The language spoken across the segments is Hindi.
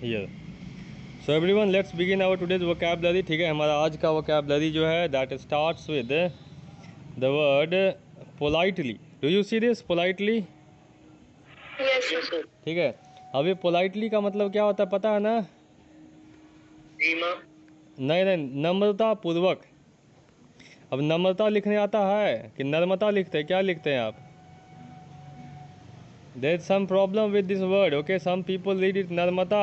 here. So everyone, let's begin our today's vocabulary. ठीक है, हमारा आज का vocabulary जो है that starts with the word politely. Do you see this politely? Yes, sir. ठीक है, अभी politely का मतलब क्या होता है पता है ना? नहीं नहीं, नम्रता पूर्वक। अब नम्रता लिखने आता है कि नर्मता लिखते हैं? क्या लिखते हैं आप? There is some problem with this word. Okay, some people read it नर्मता,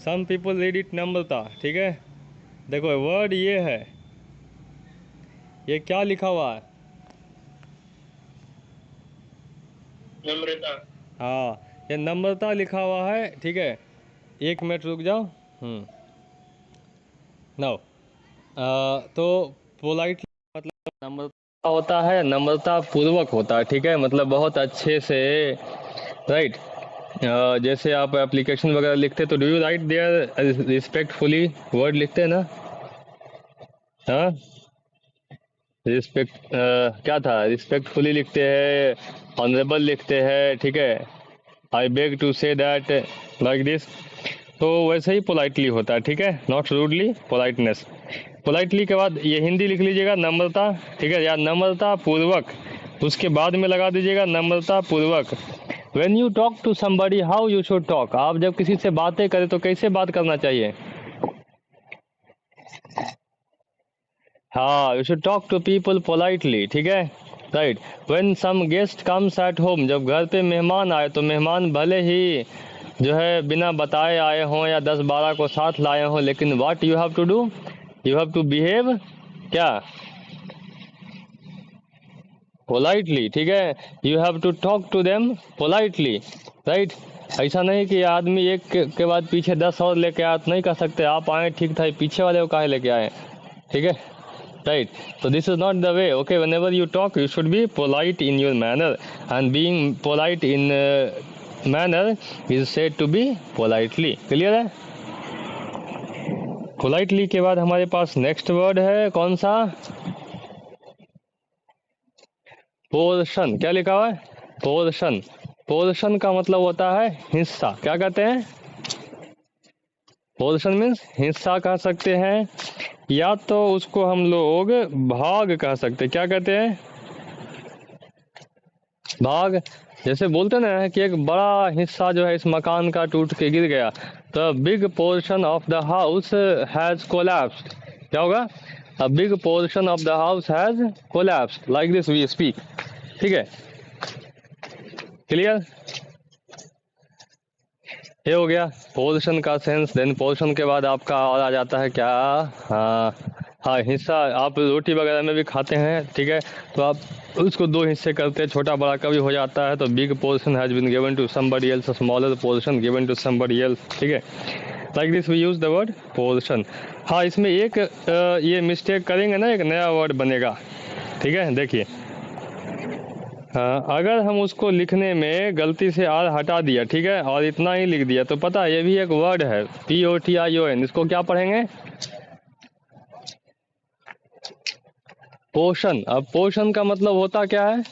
some people read it नम्रता। ठीक है, देखो वर्ड ये है, ये क्या लिखा हुआ है? नम्रता। हाँ, ये नम्रता लिखा हुआ है। ठीक है, एक मिनट रुक जाओ। नाउ तो पोलाइट मतलब नम्रता होता है, नम्रता पूर्वक होता है। ठीक है, मतलब बहुत अच्छे से, राइट। जैसे आप एप्लीकेशन वगैरह लिखते तो do you write there respectfully word लिखते हैं ना? हाँ, रिस्पेक्ट क्या था? रिस्पेक्टफुली लिखते हैं, ऑनरेबल लिखते हैं। ठीक है, I beg to say that, like this. तो वैसे ही पोलाइटली होता है। ठीक है, नॉट रूडली, पोलाइटनेस। पोलाइटली के बाद ये हिंदी लिख लीजिएगा नम्रता। ठीक है, या नम्रता पूर्वक, उसके बाद में लगा दीजिएगा नम्रता पूर्वक। When you talk to somebody how you should talk. आप जब किसी से बातें करें तो कैसे बात करना चाहिए? हाँ, you should talk to people politely. ठीक है, right. When some guest comes at home, जब घर पे मेहमान आए तो मेहमान भले ही जो है बिना बताए आए हों या 10-12 को साथ लाए हों, लेकिन what you have to do, you have to behave क्या? पोलाइटली। ठीक है, you have to talk to them politely, right. ऐसा नहीं कि आदमी एक के बाद पीछे 10 और लेके आए, नहीं कर सकते। आप आए ठीक था, पीछे वाले को काहे लेके आए? ठीक है, right, so this is not the way. Okay, whenever you talk you should be polite in your manner, and being polite in manner is said to be politely. Clear है? politely के बाद हमारे पास नेक्स्ट वर्ड है कौन सा? पोर्शन। क्या लिखा हुआ है? पोर्शन। पोर्शन का मतलब होता है हिस्सा। क्या कहते हैं? पोर्शन मीन्स हिस्सा कह सकते हैं, या तो उसको हम लोग भाग कह सकते हैं। क्या कहते हैं? भाग। जैसे बोलते ना कि एक बड़ा हिस्सा जो है इस मकान का टूट के गिर गया, तो big portion of the house has collapsed. क्या होगा? A big portion of the house has collapsed, like this we speak. ठीक है, क्लियर? ये हो गया पोर्शन का सेंस। देन पोर्शन के बाद आपका और आ जाता है क्या? हाँ, हिस्सा। आप रोटी वगैरह में भी खाते हैं, ठीक है, तो आप उसको 2 हिस्से करते हैं, छोटा बड़ा कभी हो जाता है, तो big portion has been given to somebody else, smaller portion given to somebody else. ठीक है, like this we use the word portion. हाँ, इसमें एक ये मिस्टेक करेंगे ना, एक नया वर्ड बनेगा। ठीक है, देखिए, अगर हम उसको लिखने में गलती से आर हटा दिया, ठीक है, और इतना ही लिख दिया, तो पता है ये भी एक वर्ड है, POTION। इसको क्या पढ़ेंगे? पोषण। अब पोषण का मतलब होता क्या है?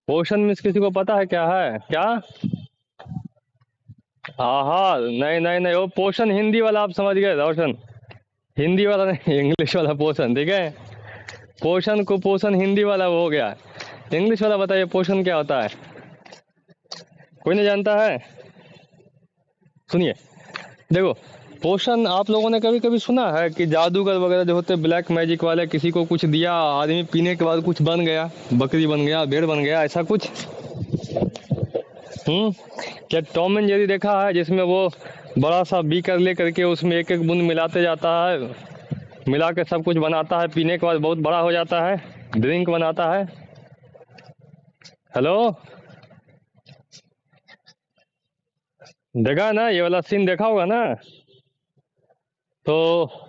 पोषण मीन्स किसी को पता है क्या है? क्या? हाँ, नहीं नहीं नहीं, वो पोषण हिंदी वाला आप समझ गए रोशन, हिंदी वाला नहीं, इंग्लिश वाला पोषण। ठीक है, पोषण को पोषण हिंदी वाला वो हो गया, इंग्लिश वाला बताइए पोषण क्या होता है? कोई नहीं जानता है? सुनिए, देखो, पोषण आप लोगों ने कभी कभी सुना है कि जादूगर वगैरह जो होते हैं, ब्लैक मैजिक वाले, किसी को कुछ दिया, आदमी पीने के बाद कुछ बन गया, बकरी बन गया, भेड़ बन गया, ऐसा कुछ? क्या टॉम एंड जेरी देखा है, जिसमें वो बड़ा सा बीकर ले करके उसमें एक एक बूंद मिलाते जाता है, मिला के सब कुछ बनाता है, पीने के बाद बहुत बड़ा हो जाता है, ड्रिंक बनाता है। हेलो, देखा ना, ये वाला सीन देखा होगा ना? तो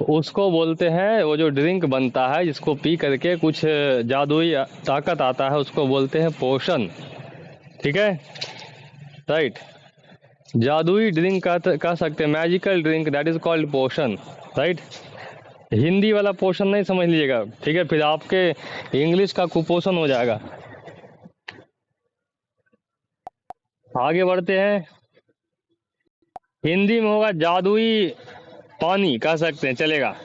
उसको बोलते हैं, वो जो ड्रिंक बनता है जिसको पी करके कुछ जादुई ताकत आता है, उसको बोलते हैं पोषण। ठीक है, राइट, जादुई ड्रिंक कह सकते हैं, magical drink, that is called पोषण, राइट। हिंदी वाला पोषण नहीं समझ लीजिएगा, ठीक है, फिर आपके इंग्लिश का कुपोषण हो जाएगा। आगे बढ़ते हैं। हिंदी में होगा जादुई पानी, कह सकते हैं, चलेगा।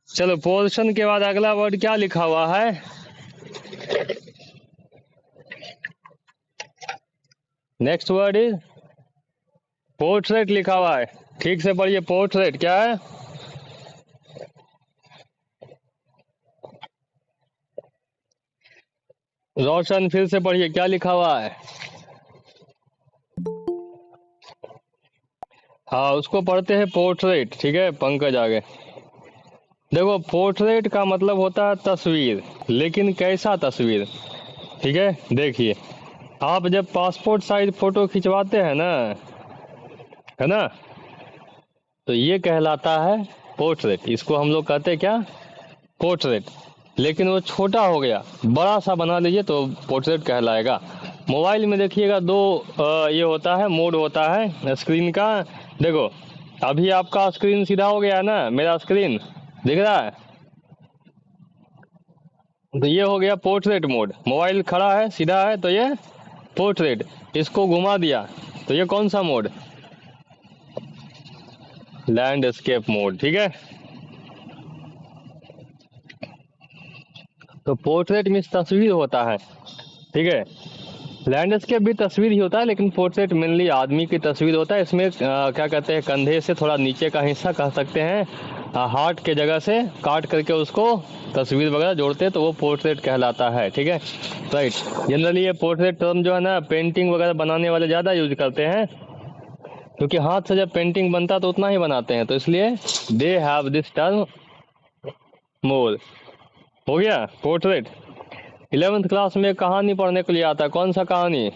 चलो, पोर्शन के बाद अगला वर्ड क्या लिखा हुआ है? नेक्स्ट वर्ड इज पोर्ट्रेट लिखा हुआ है। ठीक से पढ़िए, पोर्ट्रेट क्या है? रोशन फिर से पढ़िए, क्या लिखा हुआ है? हाँ, उसको पढ़ते हैं पोर्ट्रेट। ठीक है पंकज, आगे देखो, पोर्ट्रेट का मतलब होता है तस्वीर, लेकिन कैसा तस्वीर? ठीक है, देखिए, आप जब पासपोर्ट साइज फोटो खिंचवाते हैं ना, है ना, तो ये कहलाता है पोर्ट्रेट। इसको हम लोग कहते हैं क्या? पोर्ट्रेट। लेकिन वो छोटा हो गया, बड़ा सा बना लीजिए तो पोर्ट्रेट कहलाएगा। मोबाइल में देखिएगा दो ये होता है, मोड होता है स्क्रीन का। देखो, अभी आपका स्क्रीन सीधा हो गया है ना, मेरा स्क्रीन दिख रहा है, तो ये हो गया पोर्ट्रेट मोड। मोबाइल खड़ा है, सीधा है, तो ये पोर्ट्रेट। इसको घुमा दिया तो ये कौन सा मोड? Landscape mode. ठीक है, तो पोर्ट्रेट मीन्स तस्वीर होता है। ठीक है, लैंडस्केप भी तस्वीर ही होता है, लेकिन पोर्ट्रेट मेनली आदमी की तस्वीर होता है। इसमें क्या कहते हैं, कंधे से थोड़ा नीचे का हिस्सा कह सकते हैं, हार्ट के जगह से काट करके उसको तस्वीर वगैरह जोड़ते हैं, तो वो पोर्ट्रेट कहलाता है। ठीक है, राइट। जनरली ये पोर्ट्रेट टर्म जो है ना, पेंटिंग वगैरह बनाने वाले ज़्यादा यूज करते हैं, क्योंकि हाथ से जब पेंटिंग बनता है तो उतना ही बनाते हैं, तो इसलिए दे हैव दिस टर्म मोर। हो गया पोर्ट्रेट। 11th क्लास में कहानी पढ़ने के लिए आता है, कौन सा कहानी?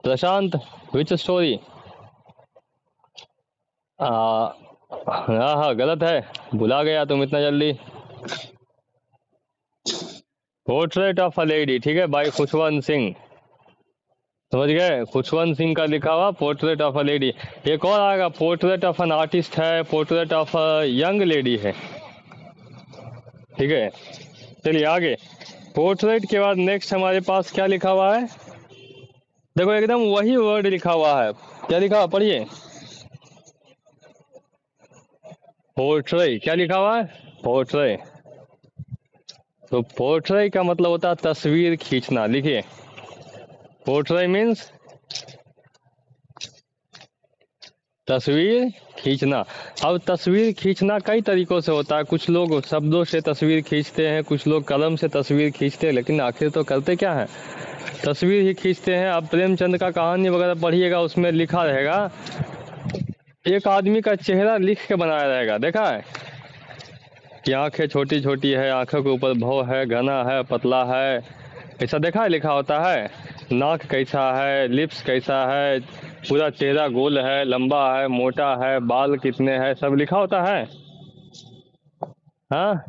प्रशांत, विच स्टोरी? हाँ, गलत है, भुला गया तुम इतना जल्दी। पोर्ट्रेट ऑफ अ लेडी, ठीक है, बाय खुशवंत सिंह। समझ गए? खुशवंत सिंह का लिखा हुआ पोर्ट्रेट ऑफ अ लेडी। एक और आएगा, पोर्ट्रेट ऑफ एन आर्टिस्ट है, portrait of a young lady है। ठीक है, चलिए आगे। पोर्ट्रेट के बाद नेक्स्ट हमारे पास क्या लिखा हुआ है? देखो, एकदम वही वर्ड लिखा हुआ है। क्या लिखा हुआ, पढ़िए। पोर्ट्रेट, क्या लिखा हुआ है? पोर्ट्रेट। तो पोर्ट्रेट का मतलब होता है तस्वीर खींचना। लिखिए, पोर्ट्रेट मीन्स तस्वीर खींचना। अब तस्वीर खींचना कई तरीकों से होता है। कुछ लोग शब्दों से तस्वीर खींचते हैं, कुछ लोग कलम से तस्वीर खींचते हैं, लेकिन आखिर तो करते क्या है? तस्वीर ही खींचते हैं। अब प्रेमचंद का कहानी वगैरह पढ़िएगा, उसमें लिखा रहेगा, एक आदमी का चेहरा लिख के बनाया रहेगा, देखा है कि आंखें छोटी छोटी है, आंखों के ऊपर भौं है, घना है, पतला है, ऐसा देखा है, लिखा होता है। नाक कैसा है, लिप्स कैसा है, पूरा चेहरा गोल है, लंबा है, मोटा है, बाल कितने हैं, सब लिखा होता है। हाँ,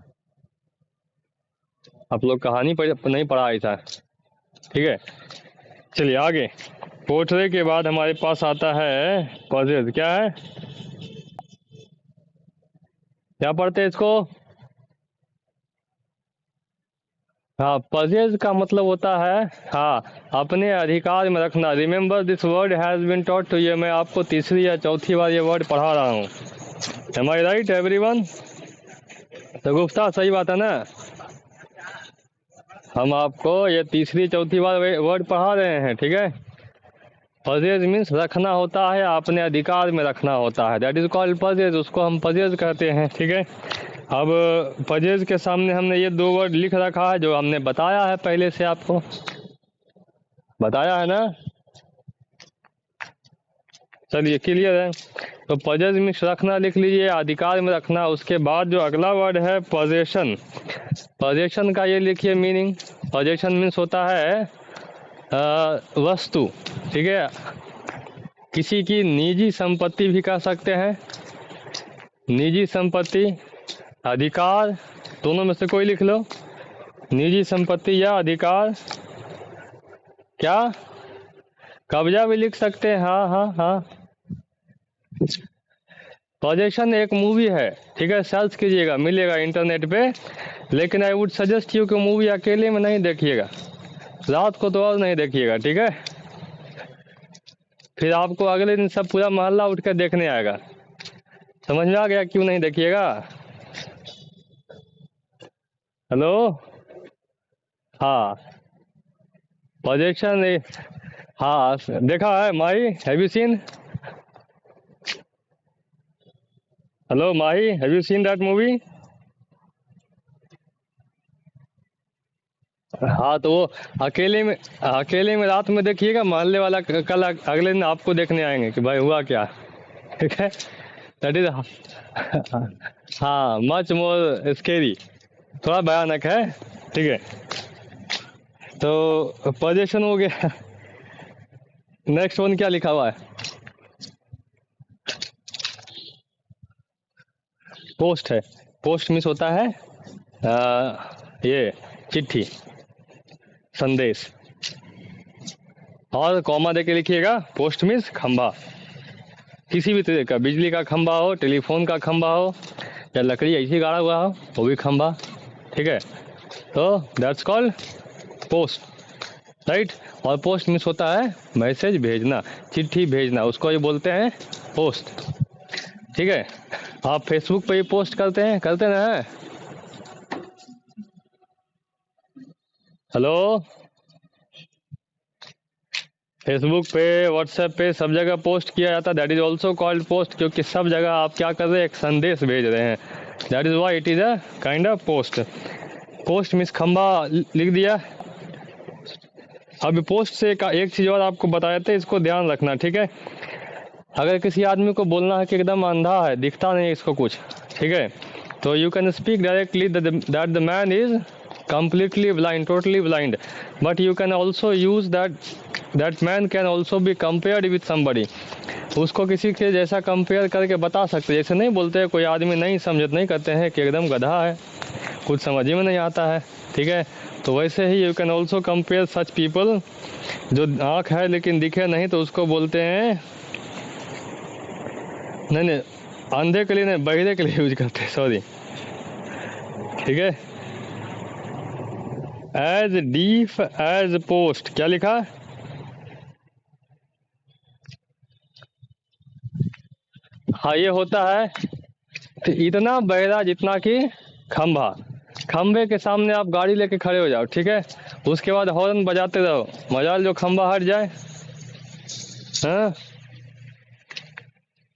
आप लोग कहानी नहीं पढ़ा ऐसा। ठीक है, चलिए आगे। पोर्ट्रेट के बाद हमारे पास आता है पजेज। क्या है, क्या पढ़ते हैं इसको? हाँ, पजेज का मतलब होता है, हाँ, अपने अधिकार में रखना। Remember this word has been taught to you. मैं आपको तीसरी या चौथी बार ये वर्ड पढ़ा रहा हूँ। एम आई राइट एवरीवन? तो गुफ्ता सही बात है ना? हम आपको ये तीसरी चौथी बार वर्ड पढ़ा रहे हैं। ठीक है, पजेज मीन्स रखना होता है, अपने अधिकार में रखना होता है, दैट इज कॉल्ड पजेज। उसको हम पजेज कहते हैं। ठीक है, अब पजेज के सामने हमने ये दो वर्ड लिख रखा है, जो हमने बताया है पहले से, आपको बताया है ना? चलिए, क्लियर है। तो पजेज मीन्स रखना, लिख लीजिए, अधिकार में रखना। उसके बाद जो अगला वर्ड है पोजेशन। पोजेशन का ये लिखिए मीनिंग। पोजेशन मीन्स होता है वस्तु। ठीक है, किसी की निजी संपत्ति भी कह सकते हैं। निजी संपत्ति, अधिकार, दोनों में से कोई लिख लो। निजी संपत्ति या अधिकार। क्या, कब्जा भी लिख सकते हैं। हाँ हाँ हाँ। पोजेशन एक मूवी है, ठीक है, सर्च कीजिएगा, मिलेगा इंटरनेट पे। लेकिन आई वुड सजेस्ट यू कि मूवी अकेले में नहीं देखिएगा, रात को तो और नहीं देखिएगा। ठीक है, फिर आपको अगले दिन सब पूरा मोहल्ला उठ कर देखने आएगा। समझ में आ गया? क्यों नहीं देखिएगा? हेलो। हाँ, पोजीशन। हाँ, देखा है Mahi? Have you seen? Hello Mahi, have you seen that movie? हाँ, तो वो अकेले में रात में देखिएगा, मोहल्ले वाला कल अगले दिन आपको देखने आएंगे कि भाई हुआ क्या। ठीक है, दैट इज हाँ, मच मोर स्केरी, थोड़ा भयानक है। ठीक है, तो पोजीशन हो गया। नेक्स्ट वन क्या लिखा हुआ है? पोस्ट है। पोस्ट मिस होता है ये चिट्ठी, संदेश। और कॉमा देके लिखिएगा पोस्ट मिस खंभा, किसी भी तरह का, बिजली का खंभा हो, टेलीफोन का खंभा हो, या लकड़ी ऐसी गाड़ा हुआ हो वो भी खंभा। ठीक है, तो दैट्स कॉल्ड पोस्ट, राइट। और पोस्ट मिस होता है मैसेज भेजना, चिट्ठी भेजना, उसको ये बोलते हैं पोस्ट। ठीक है, आप फेसबुक पे ही पोस्ट करते ना? हेलो। फेसबुक पे, व्हाट्सएप पे, सब जगह पोस्ट किया जाता है, that is also called post, क्योंकि सब जगह आप क्या कर रहे हैं, एक संदेश भेज रहे हैं। That is why it is a kind of post. Post miss खंबा लिख दिया। अब पोस्ट से एक चीज और आपको बताए थे, इसको ध्यान रखना। ठीक है, अगर किसी आदमी को बोलना है कि एकदम अंधा है, दिखता नहीं इसको कुछ, ठीक है, तो you can speak directly that the man is completely blind, totally blind, but you can also use that man can also be compared with somebody। उसको किसी के जैसा कंपेयर करके बता सकते, जैसे नहीं बोलते कोई आदमी नहीं समझ नहीं करते हैं कि एकदम गधा है, कुछ समझ में नहीं आता है। ठीक है, तो वैसे ही you can also compare such people, जो आँख है लेकिन दिखे नहीं, तो उसको बोलते हैं, नहीं अंधे के लिए नहीं, बहिरे के लिए यूज करते हैं, सॉरी। ठीक है, एज डीफ एज पोस्ट, क्या लिखा? हाँ, ये होता है तो इतना बहरा जितना कि खंभा। खंभे के सामने आप गाड़ी लेके खड़े हो जाओ, ठीक है, उसके बाद हॉर्न बजाते रहो, मजाल जो खंभा हट जाए। हाँ,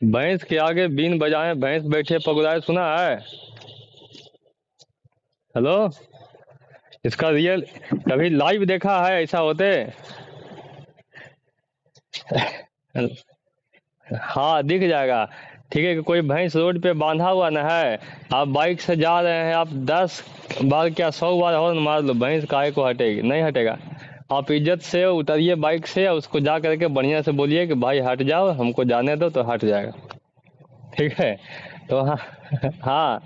भैंस के आगे बीन बजाए भैंस बैठे पगुराए, सुना है? हेलो, इसका रियल कभी लाइव देखा है ऐसा होते? हाँ, दिख जाएगा। ठीक है, कि कोई भैंस रोड पे बांधा हुआ ना है, आप बाइक से जा रहे हैं, आप 10 बार क्या 100 बार हॉर्न मार लो, भैंस काहे को हटेगी? नहीं हटेगा। आप इज्जत से उतरिए बाइक से, उसको जा करके बढ़िया से बोलिए कि भाई हट जाओ, हमको जाने दो, तो हट जाएगा। ठीक है, तो हाँ। हाँ,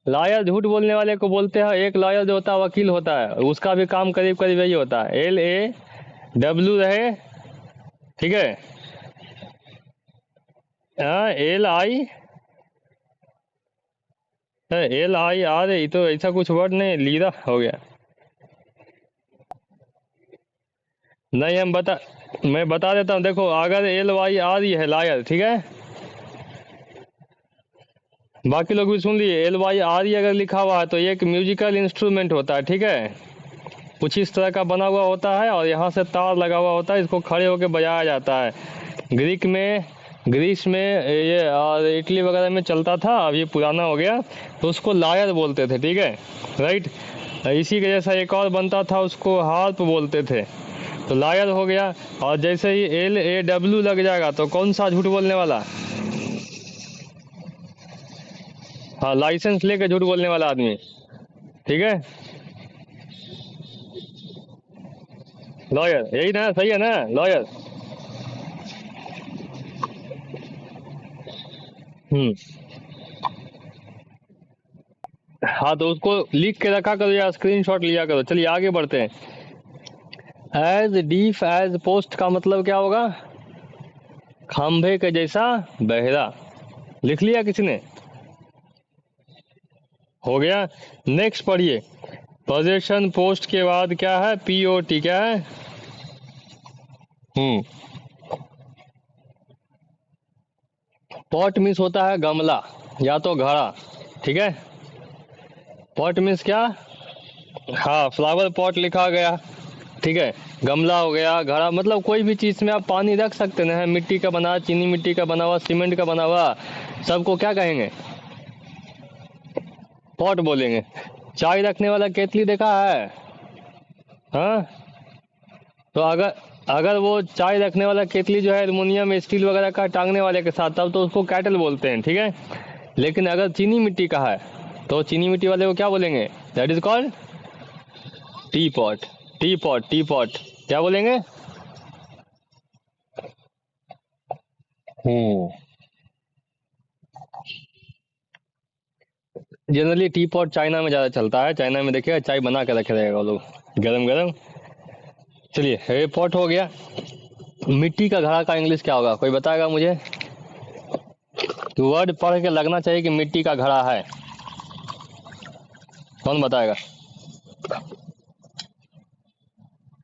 लॉयर झूठ बोलने वाले को बोलते हैं, एक लॉयर जो होता है वकील होता है, उसका भी काम करीब करीब यही होता है, LAW रहे। ठीक है, LIR, ये तो ऐसा कुछ वर्ड नहीं, लीरा हो गया। नहीं, मैं बता देता हूँ, देखो, अगर LYR है लायर, ठीक है, बाकी लोग भी सुन लिए, LYR अगर लिखा हुआ है तो ये एक म्यूजिकल इंस्ट्रूमेंट होता है। ठीक है, कुछ इस तरह का बना हुआ होता है, और यहाँ से तार लगा हुआ होता है, इसको खड़े होकर बजाया जाता है। ग्रीस में ये और इटली वगैरह में चलता था, अब ये पुराना हो गया, तो उसको लायर बोलते थे। ठीक है, राइट। इसी के जैसा एक और बनता था, उसको हार्प बोलते थे, तो लायर हो गया। और जैसे ही LAW लग जाएगा तो कौन सा झूठ बोलने वाला? हाँ, लाइसेंस लेके झूठ बोलने वाला आदमी। ठीक है, लॉयर, यही ना, सही है ना, लॉयर। हम्म। हाँ, तो उसको लिख के रखा करो या स्क्रीनशॉट लिया करो। चलिए आगे बढ़ते हैं। एज डीफ एज पोस्ट का मतलब क्या होगा? खंभे के जैसा बहरा। लिख लिया किसी ने? हो गया। नेक्स्ट पढ़िए, पोजीशन पोस्ट के बाद क्या है? POT, क्या है? हम्म। पॉट मीन्स होता है गमला या तो घड़ा, ठीक है। पॉट मीन्स क्या? हाँ, फ्लावर पॉट लिखा गया, ठीक है। गमला हो गया, घड़ा, मतलब कोई भी चीज में आप पानी रख सकते हैं। मिट्टी का बना, चीनी मिट्टी का बना हुआ, सीमेंट का बना हुआ, सबको क्या कहेंगे? पॉट बोलेंगे। चाय रखने वाला केतली देखा है? हाँ, तो अगर अगर वो चाय रखने वाला केतली जो है एल्युमिनियम स्टील वगैरह का टांगने वाले के साथ, तब तो उसको कैटल बोलते हैं, ठीक है। लेकिन अगर चीनी मिट्टी का है तो चीनी मिट्टी वाले को क्या बोलेंगे? That is called T pot. T pot, T pot क्या बोलेंगे? हम्म। जनरली टी पॉट चाइना में ज्यादा चलता है। चाइना में देखिएगा चाय बना के रखे रहेगा वो लोग गरम गरम। चलिए, हे पॉट हो गया। मिट्टी का घड़ा का इंग्लिश क्या होगा? कोई बताएगा मुझे? वर्ड पढ़ के लगना चाहिए कि मिट्टी का घड़ा है। कौन बताएगा?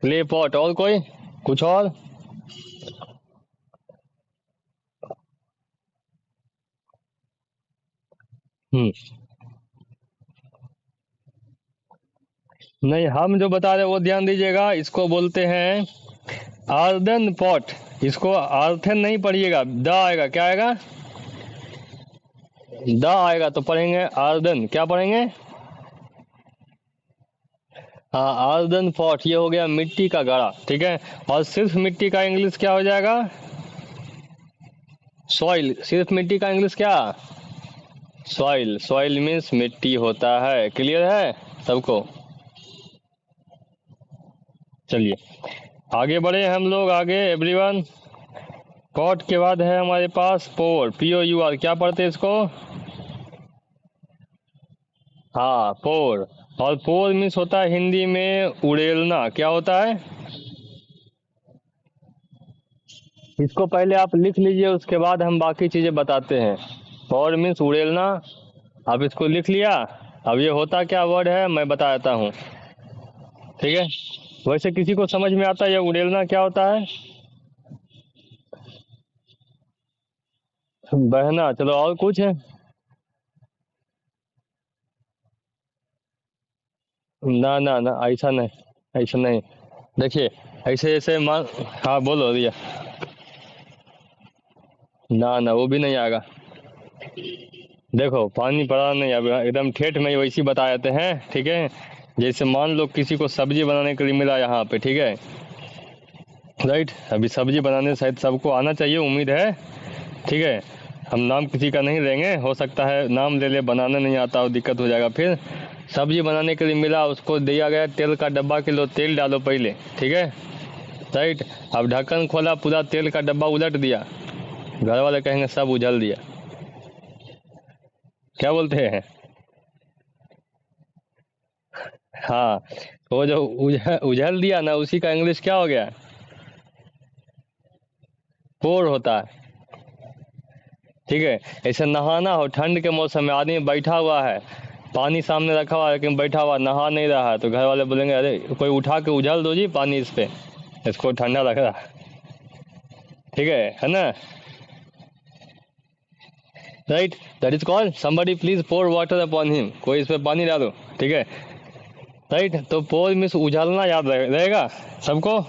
Clay pot. और कोई? कुछ और? हम्म। नहीं, हम जो बता रहे हैं वो ध्यान दीजिएगा। इसको बोलते हैं आर्दन पॉट। इसको आर्थन नहीं पढ़िएगा, द आएगा। क्या आएगा? द आएगा तो पढ़ेंगे आर्दन। क्या पढ़ेंगे? हाँ, आर्दन पॉट। ये हो गया मिट्टी का घड़ा, ठीक है। और सिर्फ मिट्टी का इंग्लिश क्या हो जाएगा? सॉइल। सिर्फ मिट्टी का इंग्लिश क्या? सॉइल। सॉइल मीन्स मिट्टी होता है। क्लियर है सबको? चलिए आगे बढ़े हम लोग आगे एवरीवन। पॉट के बाद है हमारे पास पोर, POUR। क्या पढ़ते हैं इसको? हाँ, पोर। और पोर मीन्स होता है हिंदी में उड़ेलना। क्या होता है? इसको पहले आप लिख लीजिए, उसके बाद हम बाकी चीजें बताते हैं। पोर मीन्स उड़ेलना। अब इसको लिख लिया। अब ये होता क्या वर्ड है मैं बता देता हूँ, ठीक है। वैसे किसी को समझ में आता है ये उड़ेलना क्या होता है? बहना। चलो, और कुछ है? ना ना ना, ऐसा नहीं, ऐसा नहीं। देखिए, ऐसे ऐसे मान। हाँ, बोलो रिया। ना ना, वो भी नहीं आएगा। देखो, पानी पड़ा नहीं, अब एकदम ठेठ में ही वैसी बता देते हैं, ठीक है। जैसे मान लो किसी को सब्जी बनाने के लिए मिला यहाँ पे, ठीक है। राइट, अभी सब्जी बनाने शायद सबको आना चाहिए, उम्मीद है, ठीक है। हम नाम किसी का नहीं लेंगे, हो सकता है नाम ले ले, बनाने नहीं आता और दिक्कत हो जाएगा फिर। सब्जी बनाने के लिए मिला, उसको दिया गया तेल का डब्बा कि लो तेल डालो पहले, ठीक है। राइट, अब ढक्कन खोला, पूरा तेल का डब्बा उलट दिया। घर वाले कहेंगे सब उझल दिया। क्या बोलते हैं? हाँ, वो जो उझल दिया ना, उसी का इंग्लिश क्या हो गया? पोर होता है, ठीक है। ऐसे नहाना हो, ठंड के मौसम में आदमी बैठा हुआ है, पानी सामने रखा हुआ है लेकिन बैठा हुआ नहा नहीं रहा है, तो घर वाले बोलेंगे अरे कोई उठा के उझल दो जी पानी इस पे, इसको ठंडा लग रहा है, ठीक है ना। Right, that is called somebody please pour water upon him. कोई इस पे पानी डालो, ठीक है। राइट, तो पोर मीन्स उझलना, याद रहेगा सबको?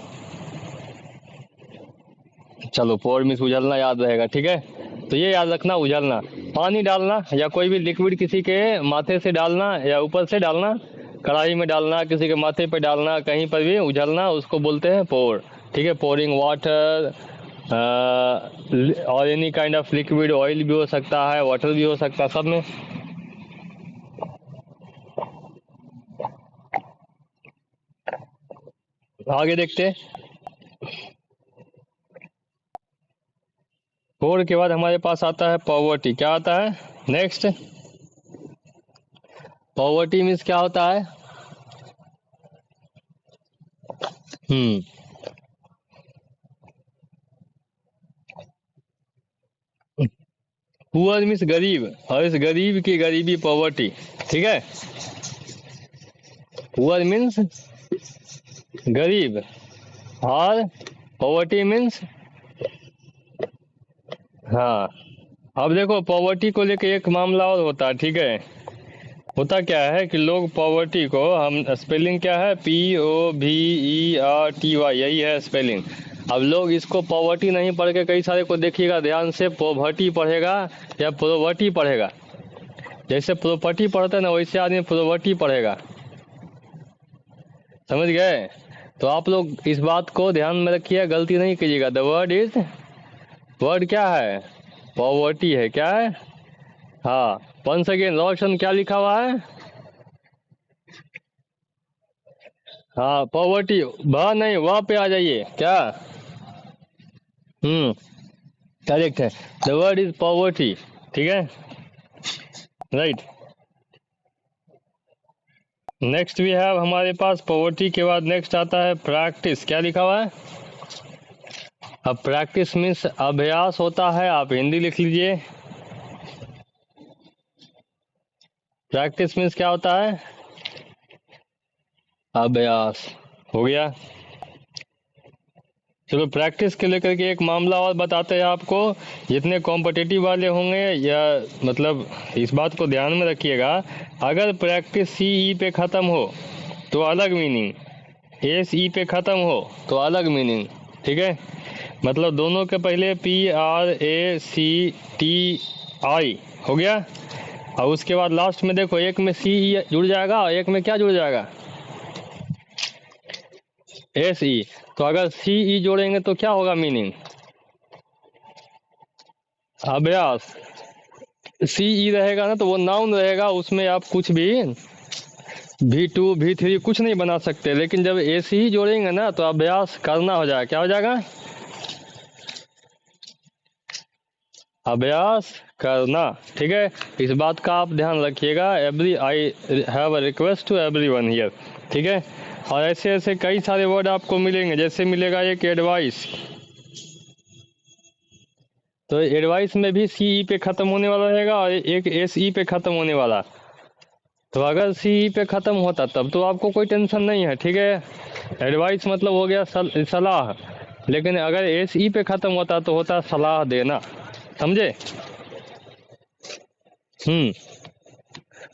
चलो, पोर मीन्स उझलना याद रहेगा, ठीक है। तो ये याद रखना, उझलना। पानी डालना या कोई भी लिक्विड किसी के माथे से डालना या ऊपर से डालना, कढ़ाई में डालना, किसी के माथे पे डालना, कहीं पर भी उझलना, उसको बोलते हैं पोर, ठीक है। पोरिंग वाटर और any kind of liquid, oil भी हो सकता है, वाटर भी हो सकता है, सब में। आगे देखते हैं। पोर के बाद हमारे पास आता है पॉवर्टी। क्या आता है नेक्स्ट? पॉवर्टी मीन्स क्या होता है? हम्म। पुअर मीन्स गरीब, और इस गरीब की गरीबी पॉवर्टी, ठीक है। पुअर मीन्स गरीब, और पॉवर्टी मीन्स, हाँ। अब देखो पॉवर्टी को लेके एक मामला और होता है, ठीक है। होता क्या है कि लोग पॉवर्टी को, हम स्पेलिंग क्या है, POVERTY, यही है स्पेलिंग। अब लोग इसको पॉवर्टी नहीं पढ़ के, कई सारे को देखिएगा ध्यान से, पोवर्टी पढ़ेगा या प्रोवर्टी पढ़ेगा। जैसे प्रॉपर्टी पढ़ते हैं ना, वैसे आदमी प्रोवर्टी पढ़ेगा। समझ गए? तो आप लोग इस बात को ध्यान में रखिए, गलती नहीं कीजिएगा। द वर्ड क्या है, पॉवर्टी है। क्या है? हाँ। वंस अगेन रोशन, क्या लिखा हुआ है? हाँ पॉवर्टी, भ नहीं वह पे आ जाइए। क्या? करेक्ट है। द वर्ड इज पॉवर्टी, ठीक है, राइट। नेक्स्ट भी है हमारे पास, पॉवर्टी के बाद नेक्स्ट आता है प्रैक्टिस। क्या लिखा हुआ है? अब प्रैक्टिस मीन्स अभ्यास होता है, आप हिंदी लिख लीजिए। प्रैक्टिस मीन्स क्या होता है? अभ्यास। हो गया। चलो प्रैक्टिस के लेकर के एक मामला और बताते हैं आपको। जितने कॉम्पिटिटिव वाले होंगे, या मतलब इस बात को ध्यान में रखिएगा, अगर प्रैक्टिस CE पे ख़त्म हो तो अलग मीनिंग, SE पे ख़त्म हो तो अलग मीनिंग, ठीक है। मतलब दोनों के पहले PRACTI हो गया, और उसके बाद लास्ट में देखो, एक में CE जुड़ जाएगा और एक में क्या जुड़ जाएगा, SE। तो अगर CE जोड़ेंगे तो क्या होगा मीनिंग? अभ्यास। CE रहेगा ना तो वो नाउन रहेगा, उसमें आप कुछ भी V2 V3 कुछ नहीं बना सकते। लेकिन जब SE ही जोड़ेंगे ना तो अभ्यास करना हो जाएगा। क्या हो जाएगा? अभ्यास करना, ठीक है। इस बात का आप ध्यान रखिएगा। I have a request to everyone here, ठीक है। और ऐसे ऐसे कई सारे वर्ड आपको मिलेंगे। जैसे मिलेगा एक एडवाइस, तो एडवाइस में भी CE पे खत्म होने वाला रहेगा और एक SE पे खत्म होने वाला। तो अगर CE पे खत्म होता तब तो आपको कोई टेंशन नहीं है, ठीक है। एडवाइस मतलब हो गया सलाह, लेकिन अगर SE पे खत्म होता तो होता सलाह देना। समझे?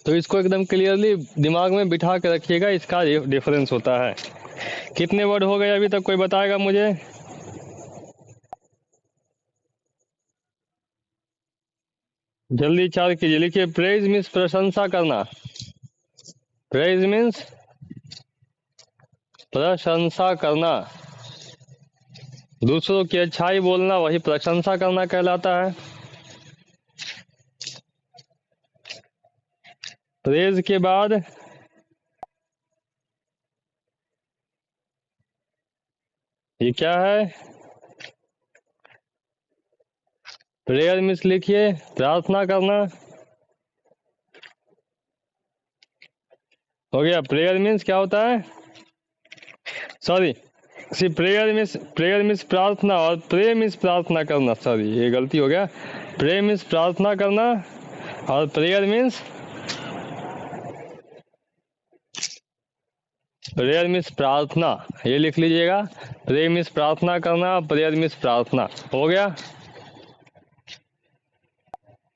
तो इसको एकदम क्लियरली दिमाग में बिठा के रखिएगा, इसका डिफरेंस होता है। कितने वर्ड हो गए अभी तक, कोई बताएगा मुझे? जल्दी चार कीजिए। लिखिए, प्रेज मीन्स प्रशंसा करना। प्रेज मीन्स प्रशंसा करना, दूसरों की अच्छाई बोलना, वही प्रशंसा करना कहलाता है। प्रेज के बाद ये क्या है? प्रेयर मीन्स लिखिए प्रार्थना करना। हो गया। प्रेयर मीन्स क्या होता है? सॉरी, सी प्रेयर मीन्स प्रार्थना, और प्रे मीन्स प्रार्थना करना। सॉरी, ये गलती हो गया। प्रे मीन्स प्रार्थना करना और प्रेयर मीन्स प्रार्थना। ये लिख लीजिएगा, प्रे मीन्स प्रार्थना करना, प्रेयर मीन्स प्रार्थना। हो गया।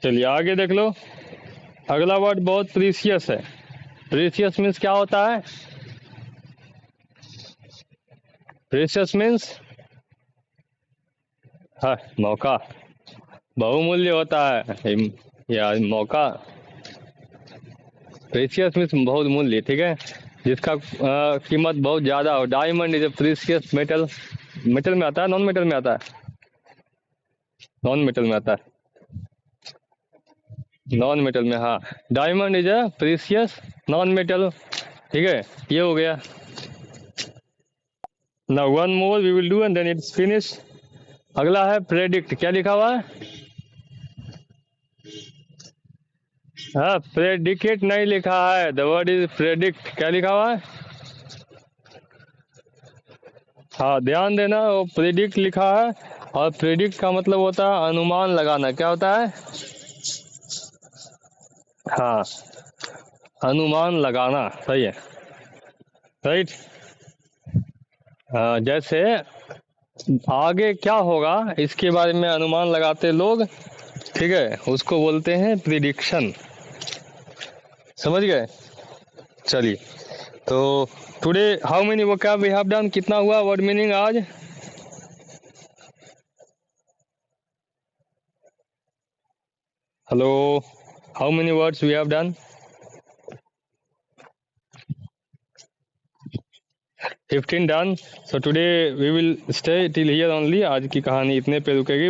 चलिए आगे देख लो। अगला वर्ड बहुत प्रीसियस है। प्रीसियस मीन्स क्या होता है? प्रीसियस मीन्स हाँ, मौका, बहुमूल्य होता है या मौका। प्रीसियस मीन्स बहुत मूल्य, ठीक है, जिसका कीमत बहुत ज्यादा हो। Diamond is a precious metal. Metal में आता है, नॉन मेटल में आता है? नॉन मेटल में आता है। नॉन मेटल में, हाँ। Diamond is a precious non metal, ठीक है। ये हो गया। Now one more we will do and then it's finish. अगला है प्रेडिक्ट। क्या लिखा हुआ है? हाँ, प्रेडिकेट नहीं लिखा है, द वर्ड इज प्रेडिक्ट। क्या लिखा हुआ है? हाँ ध्यान देना, वो प्रेडिक्ट लिखा है, और प्रेडिक्ट का मतलब होता है अनुमान लगाना। क्या होता है? हाँ, अनुमान लगाना, सही है, राइट। जैसे आगे क्या होगा इसके बारे में अनुमान लगाते लोग, ठीक है, उसको बोलते हैं प्रिडिक्शन। समझ गए? चलिए, तो today how many vocab we have done, कितना हुआ वर्ड मीनिंग आज? Hello, how many words we have done? 15 done. So today we will stay till here only. आज की कहानी इतने पे रुकेगी।